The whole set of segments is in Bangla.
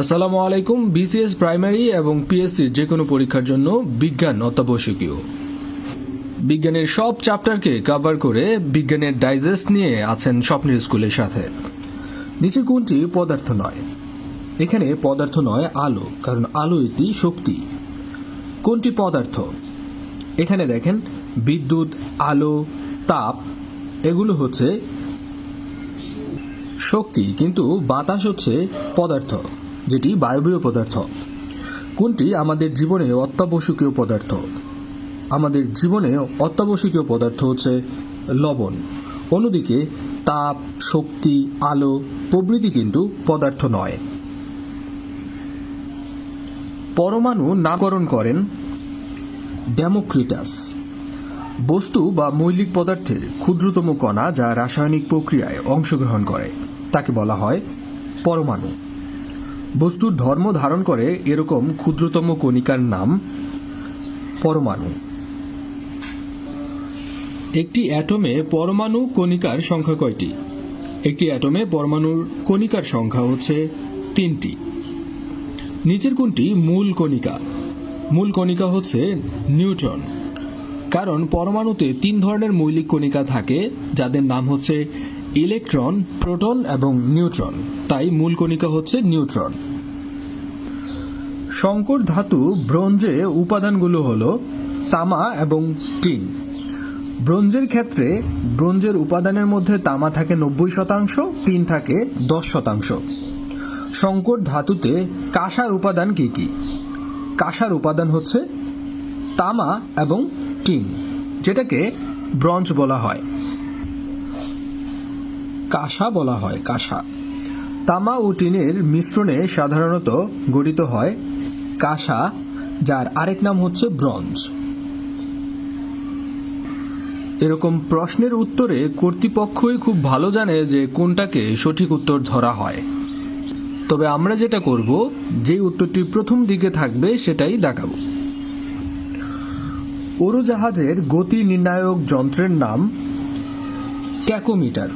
আসসালামু আলাইকুম। বিসিএস প্রাইমারি এবং পিএসসি যে কোনো পরীক্ষার জন্য বিজ্ঞান অত্যাবশ্যকীয়। বিজ্ঞানের সব চ্যাপ্টারকে কভার করে বিজ্ঞানের ডাইজেস্ট নিয়ে আছেন স্বপ্নের স্কুলের সাথে। নিচের কোনটি পদার্থ নয়? এখানে পদার্থ নয় আলো, কারণ আলো একটি শক্তি। কোনটি পদার্থ? এখানে দেখেন বিদ্যুৎ, আলো, তাপ এগুলো হচ্ছে শক্তি, কিন্তু বাতাস হচ্ছে পদার্থ, যেটি বায়বীয় পদার্থ। কোনটি আমাদের জীবনে অত্যাবশ্যকীয় পদার্থ? আমাদের জীবনে অত্যাবশ্যকীয় পদার্থ হচ্ছে লবণ। অন্যদিকে তাপ, শক্তি, আলো প্রভৃতি কিন্তু পদার্থ নয়। পরমাণু নামকরণ করেন ডেমোক্রিটাস। বস্তু বা মৌলিক পদার্থের ক্ষুদ্রতম কণা যা রাসায়নিক প্রক্রিয়ায় অংশগ্রহণ করে তাকে বলা হয় পরমাণু। বস্তুর ধর্ম ধারণ করে এরকম ক্ষুদ্রতম কণিকার নাম পরমাণু। একটি অ্যাটমে পরমাণু কণিকার সংখ্যা কয়টি? একটি অ্যাটমে পরমাণুর কণিকার সংখ্যা হচ্ছে 3টি। নিচের কোনটি মূল কণিকা? মূল কণিকা হচ্ছে নিউট্রন, কারণ পরমাণুতে 3 ধরনের মৌলিক কণিকা থাকে যাদের নাম হচ্ছে ইলেকট্রন, প্রোটন এবং নিউট্রন, তাই মূল কণিকা হচ্ছে নিউট্রন। সংকর ধাতু ব্রোঞ্জে উপাদানগুলো হলো তামা এবং টিন। ব্রোঞ্জের ক্ষেত্রে ব্রোঞ্জের উপাদানের মধ্যে তামা থাকে 90%, টিন থাকে 10%। সংকর ধাতুতে কাঁসার উপাদান কি কি? কাঁসার উপাদান হচ্ছে তামা এবং টিন, যেটাকে ব্রোঞ্জ বলা হয়, কাঁসা বলা হয়, কাঁসা। তামা ও টিনের মিশ্রণে সাধারণত গঠিত হয় কাঁসা, যার আরেক নাম হচ্ছে ব্রোঞ্জ। এরকম প্রশ্নের উত্তরে কর্তৃপক্ষই খুব ভালো জানে যে কোনটাকে সঠিক উত্তর ধরা হয়। তবে আমরা যেটা করব, যে উত্তরটি প্রথম দিকে থাকবে সেটাই দেখাবো। উড়োজাহাজের গতি নির্ণায়ক যন্ত্রের নাম ট্যাকোমিটার।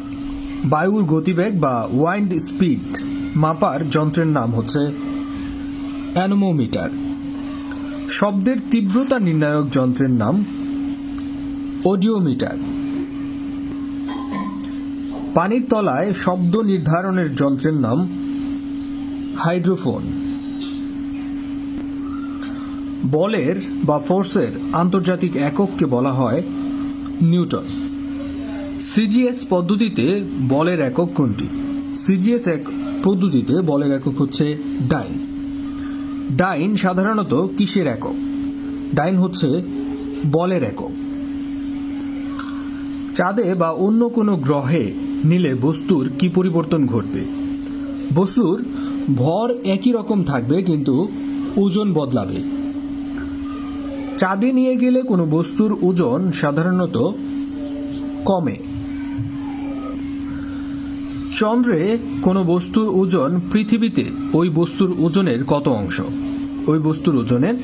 বায়ুর গতিবেগ বা ওয়াইন্ড স্পিড মাপার যন্ত্রের নাম হচ্ছে অ্যানোমোমিটার। শব্দের তীব্রতা নির্ণায়ক যন্ত্রের নাম অডিওমিটার। পানির তলায় শব্দ নির্ধারণের যন্ত্রের নাম হাইড্রোফোন। বলের বা ফোর্সের আন্তর্জাতিক একককে বলা হয় নিউটন। সিজিএস পদ্ধতিতে বলের একক কোনটি? সিজিএস পদ্ধতিতে বলের একক হচ্ছে ডাইন। ডাইন সাধারণত কিসের একক? ডাইন হচ্ছে বলের একক। চাঁদে বা অন্য কোনো গ্রহে নিলে বস্তুর কি পরিবর্তন ঘটবে? বস্তুর ভর একই রকম থাকবে, কিন্তু ওজন বদলাবে। চাঁদে নিয়ে গেলে কোনো বস্তুর ওজন সাধারণত কমে। চন্দ্রে কোনো বস্তুর ওজন পৃথিবীতে ওই বস্তুর ওজনের কত অংশ? ওই বস্তুর ওজনের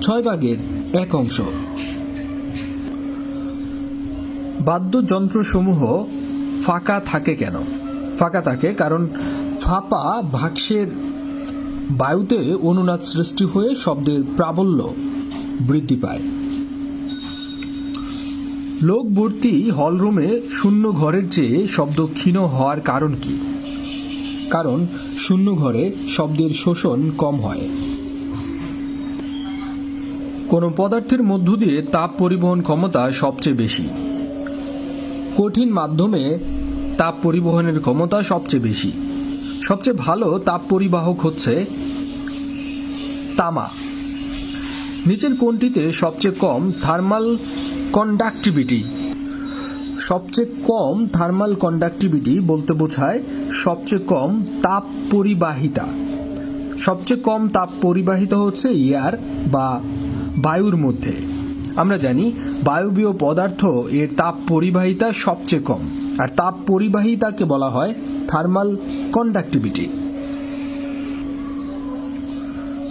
1/6। বাদ্যযন্ত্রসমূহ ফাঁকা থাকে কেন? ফাঁকা থাকে কারণ ফাঁপা বাক্সের বায়ুতে অনুনাদ সৃষ্টি হয়ে শব্দের প্রাবল্য বৃদ্ধি পায়। লোক ভর্তি হলরুমে শূন্য ঘরের চেয়ে শব্দ ক্ষীণ হওয়ার কারণ কি? কারণ শূন্য ঘরে শব্দের শোষণ কম হয়। কোন পদার্থের মধ্য দিয়ে তাপ পরিবহন ক্ষমতা সবচেয়ে বেশি? কঠিন মাধ্যমে তাপ পরিবহনের ক্ষমতা সবচেয়ে বেশি। সবচেয়ে ভালো তাপ পরিবাহক হচ্ছে তামা। নিচের কোনটিতে সবচেয়ে কম থার্মাল কন্ডাক্টিভিটি? সবচেয়ে কম থার্মাল কন্ডাক্টিভিটি বলতে বোঝায় সবচেয়ে কম তাপ পরিবাহিতা। সবচেয়ে কম তাপ পরিবাহিতা হচ্ছে এয়ার বা বায়ুর মধ্যে। আমরা জানি বায়বীয় পদার্থ এর তাপ পরিবাহিতা সবচেয়ে কম, আর তাপ পরিবাহিতাকে বলা হয় থার্মাল কন্ডাক্টিভিটি।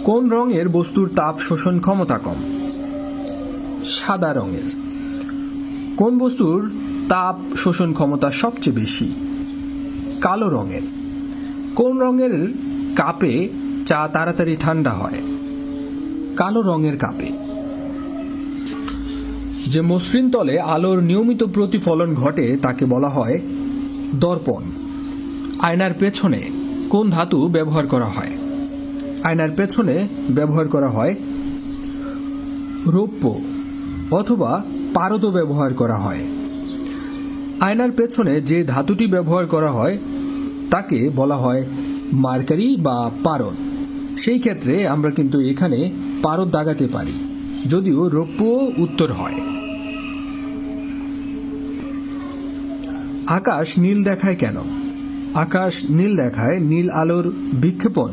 কোন রঙের বস্তুর তাপ শোষণ ক্ষমতা কম? সাদা রঙের। কোন বস্তুর তাপ শোষণ ক্ষমতা সবচেয়ে বেশি? কালো রঙের। কোন রঙের কাপে চা তাড়াতাড়ি ঠান্ডা হয়। কালো রঙের কাপে। যে মসৃণ তলে আলোর নিয়মিত প্রতিফলন ঘটে তাকে বলা হয় দর্পণ। আয়নার পেছনে কোন ধাতু ব্যবহার করা হয়? আয়নার পেছনে ব্যবহার করা হয় রৌপ্য অথবা পারদ ব্যবহার করা হয়। আয়নার পেছনে যে ধাতুটি ব্যবহার করা হয় তাকে বলা হয় মার্কারি বা পারদ। সেই ক্ষেত্রে আমরা কিন্তু এখানে পারদ দাগাতে পারি, যদিও রৌপ্য উত্তর হয়। আকাশ নীল দেখায় কেন? আকাশ নীল দেখায় নীল আলোর বিক্ষেপণ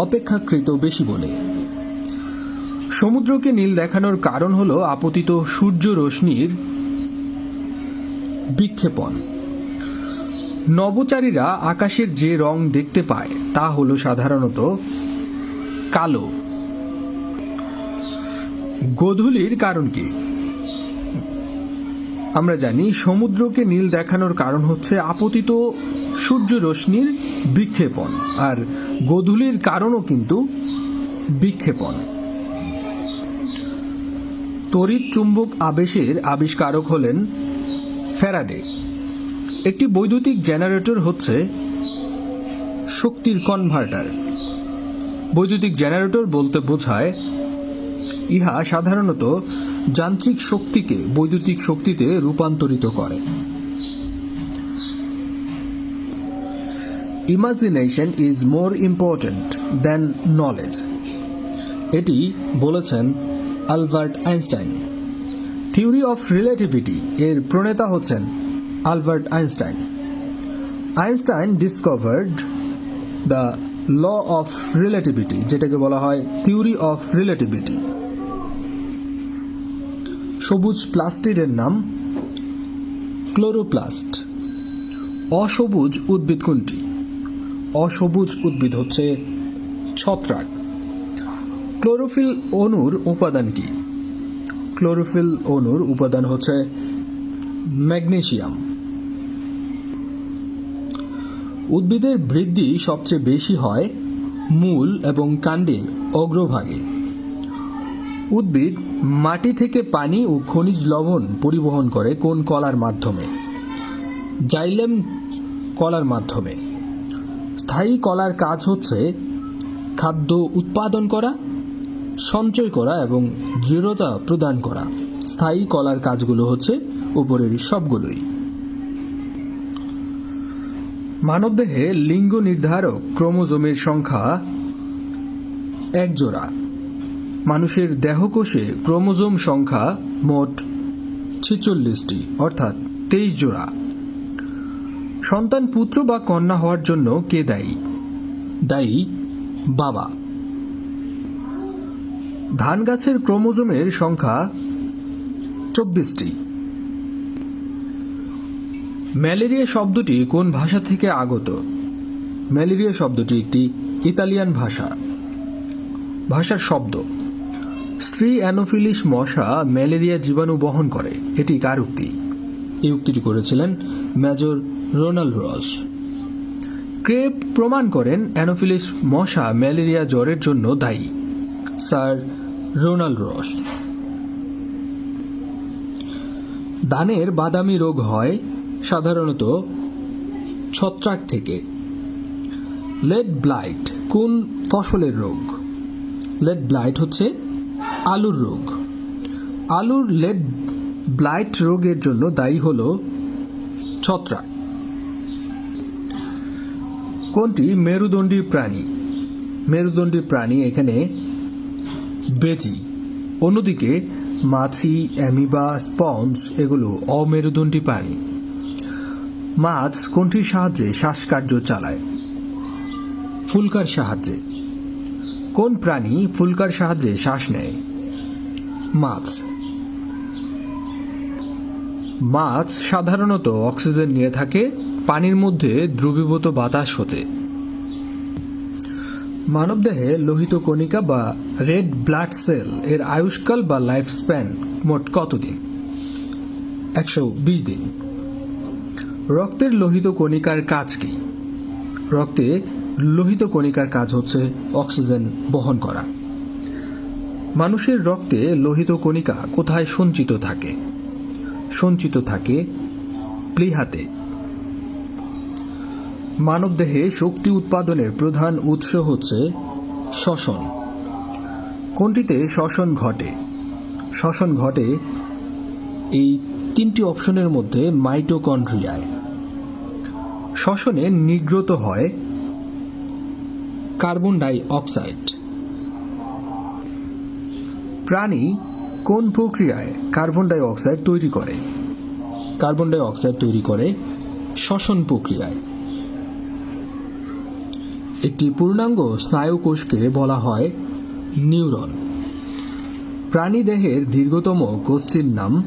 অপেক্ষাকৃত বেশি বলে। সমুদ্রকে নীল দেখানোর কারণ হলো আপতিত সূর্য রশ্মির বিক্ষেপণ। নভোচারীরা আকাশের যে রং দেখতে পায় তা হলো সাধারণত কালো। গোধূলির কারণ কি? আমরা জানি সমুদ্রকে নীল দেখানোর কারণ হচ্ছে আপতিত সূর্য রশ্মির বিক্ষেপণ, আর গোধূলির কারণও কিন্তু বিক্ষেপণ। তড়িৎ চুম্বক আবেশের আবিষ্কারক হলেন ফ্যারাডে। একটি বৈদ্যুতিক জেনারেটর হচ্ছে শক্তির কনভার্টার। বৈদ্যুতিক জেনারেটর বলতে বোঝায় ইহা সাধারণত যান্ত্রিক শক্তিকে বৈদ্যুতিক শক্তিতে রূপান্তরিত করে। Imagination is more important than knowledge, এটি বলেছেন Albert Einstein. Theory of relativity এর প্রণেতা হচ্ছেন Albert Einstein. Einstein discovered the law of relativity, যেটাকে বলা হয় থিওরি অফ রিলেটিভিটি। সবুজ প্লাস্টিডের নাম ক্লোরোপ্লাস্ট। অসবুজ উদ্ভিদ কোনটি? অসবুজ উদ্ভিদ হচ্ছে ছত্রাক। ক্লোরোফিল অণুর উপাদান কি? ক্লোরোফিল অণুর উপাদান হচ্ছে ম্যাগনেসিয়াম। উদ্ভিদের বৃদ্ধি সবচেয়ে বেশি হয় মূল এবং কাণ্ডের অগ্রভাগে। উদ্ভিদ মাটি থেকে পানি ও খনিজ লবণ পরিবহন করে কোন কলার মাধ্যমে? জাইলেম কলার মাধ্যমে। স্থায়ী কলার কাজ হচ্ছে খাদ্য উৎপাদন করা, সঞ্চয় করা এবং দৃঢ়তা প্রদান করা। স্থায়ী কলার কাজগুলো হচ্ছে উপরের সবগুলোই। মানবদেহে লিঙ্গ নির্ধারক ক্রোমোজোমের সংখ্যা 1 জোড়া। মানুষের দেহকোষে ক্রোমোজোম সংখ্যা মোট 46টি, অর্থাৎ 23 জোড়া। সন্তান পুত্র বা কন্যা হওয়ার জন্য কে দায়ী? দায়ী বাবা। ধান গাছের ক্রোমোজোমের সংখ্যা 24টি। ম্যালেরিয়া শব্দটি কোন ভাষা থেকে আগত? ম্যালেরিয়া শব্দটি একটি ইতালিয়ান ভাষার শব্দ। স্ত্রী অ্যানোফিলিস মশা ম্যালেরিয়া জীবাণু বহন করে, এটি কার উক্তি? এই উক্তিটি করেছিলেন মেজর রোনাল্ড রস। ক্রেপ প্রমাণ করেন অ্যানোফিলিস মশা ম্যালেরিয়া জ্বরের জন্য দায়ী, স্যার রোনাল্ড রস। ধানের বাদামি রোগ হয় সাধারণত ছত্রাক থেকে। লেড ব্লাইট কোন ফসলের রোগ? লেড ব্লাইট হচ্ছে আলুর রোগ। আলুর লেড ব্লাইট রোগের জন্য দায়ী হল ছত্রাক। কোনটি মেরুদণ্ডী প্রাণী? মেরুদণ্ডী প্রাণী এখানে বেজি। অন্যদিকে মাছি, অ্যামিবা, স্পঞ্জ এগুলো অমেরুদণ্ডী প্রাণী। মাছ কোনটির সাহায্যে শ্বাসকার্য চালায়? ফুলকার সাহায্যে। কোন প্রাণী ফুলকার সাহায্যে শ্বাস নেয়? মাছ। মাছ সাধারণত অক্সিজেন নিয়ে থাকে পানির মধ্যে দ্রবীভূত বাতাস হতে। মানবদেহে লোহিত কণিকা বা রেড ব্লাড সেল এর আয়ুষ্কাল বা লাইফ স্প্যান মোট কতদিন? 120 দিন। রক্তের লোহিত কণিকার কাজ কি? রক্তে লোহিত কণিকার কাজ হচ্ছে অক্সিজেন বহন করা। মানুষের রক্তে লোহিত কণিকা কোথায় সঞ্চিত থাকে? সঞ্চিত থাকে প্লীহাতে। মানবদেহে শক্তি উৎপাদনের প্রধান উৎস হচ্ছে শ্বসন। কোনটিতে শ্বসন ঘটে? শ্বসন ঘটে এই তিনটি অপশনের মধ্যে মাইটোকন্ড্রিয়ায়। শ্বসনে নির্গত হয় কার্বন ডাই অক্সাইড। প্রাণী কোন প্রক্রিয়ায় কার্বন ডাই অক্সাইড তৈরি করে? কার্বন ডাই অক্সাইড তৈরি করে শ্বসন প্রক্রিয়ায়। একটি পূর্ণাঙ্গ স্নায়ু কোষকে বলা হয় নিউরন। প্রাণীদেহের দীর্ঘতম কোষটির নাম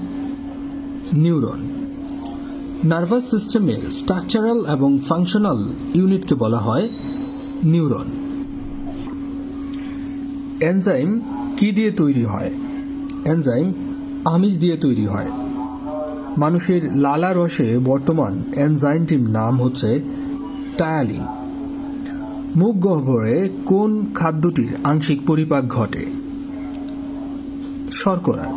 নিউরন। নার্ভাস সিস্টেমের স্ট্রাকচারাল এবং ফাংশনাল ইউনিটকে বলা হয় নিউরন। এনজাইম কি দিয়ে তৈরি হয়? এনজাইম আমিষ দিয়ে তৈরি হয়। মানুষের লালা রসে বর্তমান এনজাইমটির নাম হচ্ছে টায়ালিন। মুখ গহ্বরে কোন খাদ্যটির আংশিক পরিপাক ঘটে? শর্করার।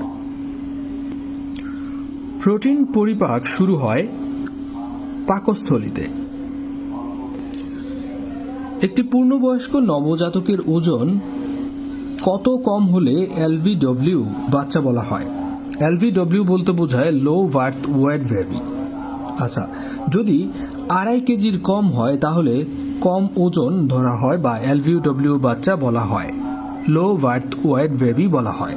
প্রোটিন পরিপাক শুরু হয় পাকস্থলীতে। একটি পূর্ণবয়স্ক নবজাতকের ওজন কত কম হলে এলভিডব্লিউ বাচ্চা বলা হয়? এলভিডব্লিউ বলতে বোঝায় লো বার্থ ওয়েট বেবি। আচ্ছা, যদি 2.5 কেজির কম হয় তাহলে কম ওজন ধরা হয় বা এলভিডব্লিউ বাচ্চা বলা হয়, লো বার্থ ওয়েট বেবি বলা হয়।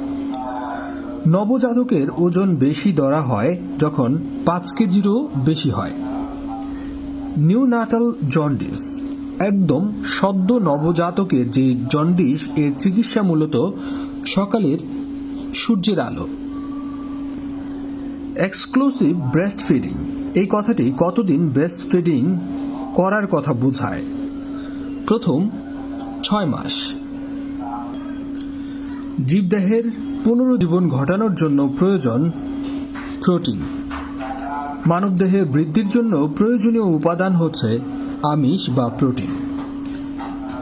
নবজাতকের ওজন বেশি ধরা হয় যখন 5 কেজিরও বেশি হয়। নিউনাটাল জন্ডিস, একদম সদ্য নবজাতকের যে জন্ডিস, এর চিকিৎসা মূলত সকালের সূর্যের আলো। এক্সক্লুসিভ ব্রেস্ট ফিডিং, এই কথাটি কতদিন ব্রেস্ট ফিডিং করার কথা বোঝায়? প্রথম 6 মাস। জীবদেহের পুনরুজ্জীবন ঘটানোর জন্য প্রয়োজন প্রোটিন। মানবদেহে বৃদ্ধির জন্য প্রয়োজনীয় উপাদান হচ্ছে আমিষ বা প্রোটিন।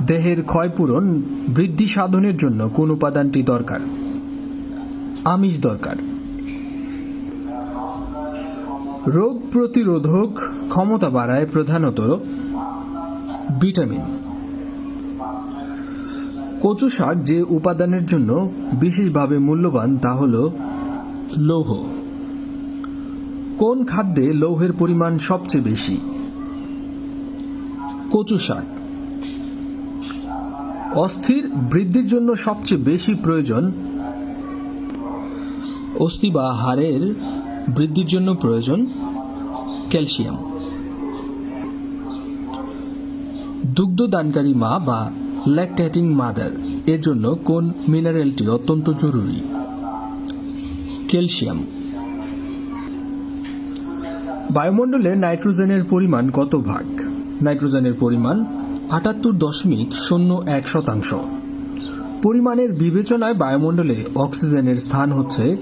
দেহের ক্ষয়পূরণ বৃদ্ধি সাধনের জন্য কোন উপাদানটি দরকার? আমিষ দরকার। রোগ প্রতিরোধক ক্ষমতা বাড়ায় প্রধানত ভিটামিন। কচু শাক যে উপাদানের জন্য বিশেষভাবে মূল্যবান তা হল লৌহ। কোন খাদ্যে লৌহের পরিমাণ সবচেয়ে বেশি? কচু শাক। অস্থির বৃদ্ধির জন্য সবচেয়ে বেশি প্রয়োজন? অস্থি বা হাড়ের বৃদ্ধির জন্য প্রয়োজন ক্যালসিয়াম। দুগ্ধদানকারী মা বা ল্যাকটেটিং মাদার এর জন্য কোন মিনারেলটি অত্যন্ত জরুরি? ক্যালসিয়াম। বায়ুমণ্ডলে নাইট্রোজেনের পরিমাণ কত ভাগ? নাইট্রোজেনের পরিমাণ 78.01%। পরিমাণের বিবেচনায় বায়ুমণ্ডলে অক্সিজেনের স্থান হচ্ছে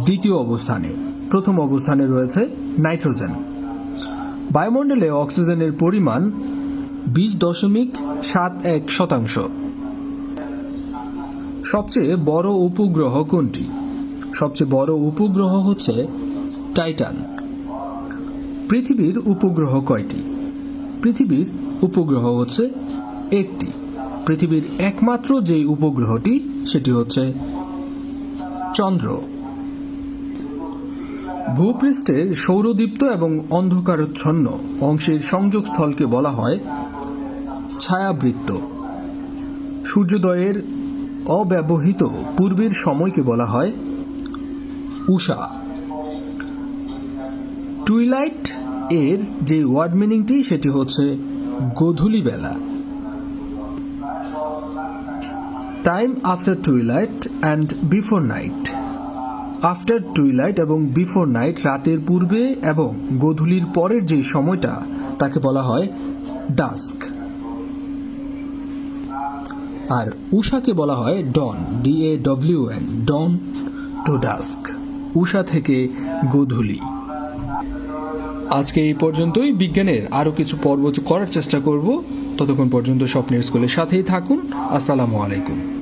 দ্বিতীয় অবস্থানে। প্রথম অবস্থানে রয়েছে নাইট্রোজেন। বায়ুমণ্ডলে অক্সিজেনের পরিমাণ 20.71%। সবচেয়ে বড় উপগ্রহ কোনটি? সবচেয়ে বড় উপগ্রহ হচ্ছে টাইটান। পৃথিবীর উপগ্রহ কয়টি? পৃথিবীর উপগ্রহ হচ্ছে একটি। পৃথিবীর একমাত্র যে উপগ্রহটি সেটি হচ্ছে চন্দ্র। ভূপৃষ্ঠের সৌরদীপ্ত এবং অন্ধকারাচ্ছন্ন অংশের সংযোগস্থলকে বলা হয় ছায়াবৃত্ত। সূর্যোদয়ের অব্যবহৃত পূর্বের সময়কে বলা হয় উষা। টুইলাইট এর যে ওয়ার্ড মিনিংটি সেটি হচ্ছে গোধূলি বেলা। Time after twilight and before night. After twilight এবং বিফোর নাইট, রাতের পূর্বে এবং গোধূলির পরের যে সময়টা তাকে বলা হয় ডাস্ক। আর উষাকে বলা হয় ডন, DAWN, ডন টু ডাস্ক, উষা থেকে গোধূলি। আজকে এই পর্যন্তই। বিজ্ঞানের আরো কিছু পর্ব করার চেষ্টা করব। ততক্ষণ পর্যন্ত স্বপ্নের স্কুলের সাথেই থাকুন। আসসালামু আলাইকুম।